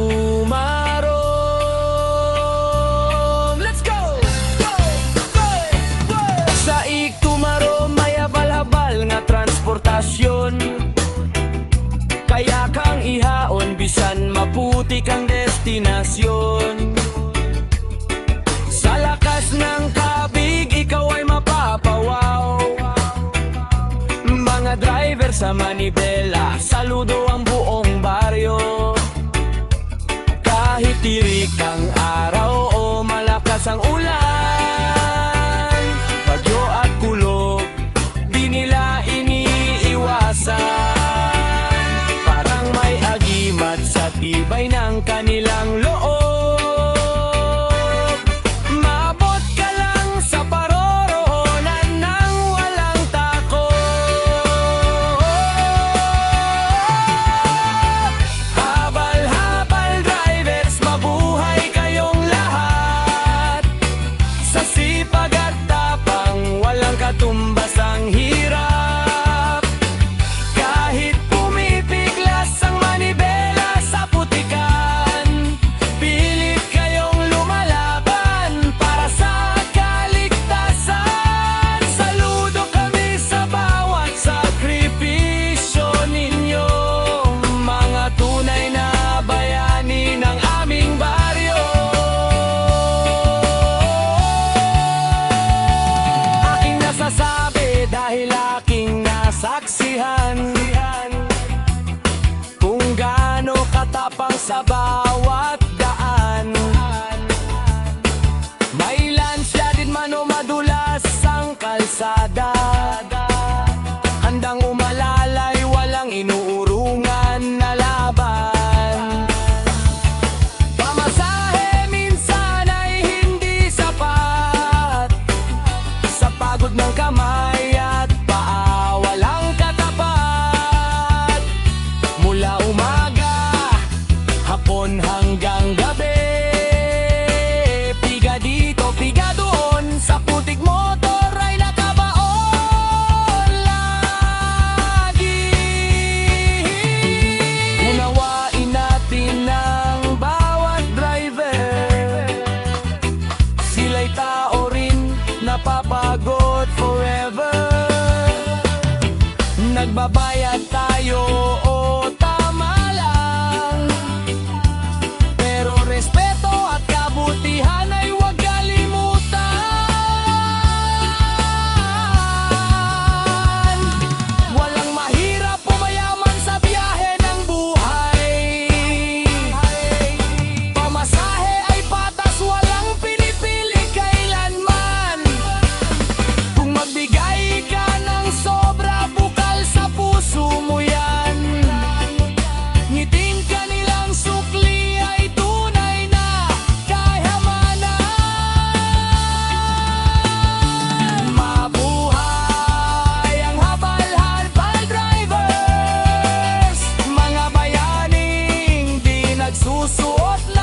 tumarom. Let's go! Go! Go! Go! Saig tumarom may abal-habal nga transportasyon, kaya kang ihaon bisan maputi kang destinasyon. Sa lakas ng kabig ikaw ay mapapawaw. Mga driver sa manibela, saludo ang buong baryo. Kahit tirik ang araw o malakas ang ulan, bagyo at kulog, di nila iniiwasan. Parang may agimat sa tibay ng kanilang loob. Maabot ka lang sa paroroonan ng walang takot. Habal-habal drivers, mabuhay kayong lahat. Sa sipag at tapang, walang katumbas ang hirap. Kahit pumipiglas ang manibela sa putikan, pilit kayong lumalaban para sa kaligtasan. Saludo kami sa bawat sakripisyo ninyo, mga tunay na bayani ng aming baryo. Aking nasasabi dahil aking nasaksihan kung gaano katapang sa bawat daan. May lansya din man o madulas ang kalsada, handang umalalay, walang inuurungan na laban. Pamasahe minsan ay hindi sapat, sa pagod ng kamay at paa walang katapat. Mula umaga, hapon hanggang gabi, piga dito, piga doon, sa putik motor ay nakabaon lagi. Unawain natin ang bawat driver, sila'y tao rin, napapagod forever. Nagbabayad tayo o tama lang, pero respeto at kabutihan ay huwag kalimutan. Walang mahirap o mayaman sa biyahe ng buhay. Pamasahe ay patas, walang pinipili kailanman. Kung magbigay ka ng sobra, bukal sa puso mo yan. Ngiting kanilang sukli ay tunay na kayamanan. Mabuhay ang habal-habal drivers, mga bayaning di nagsusuot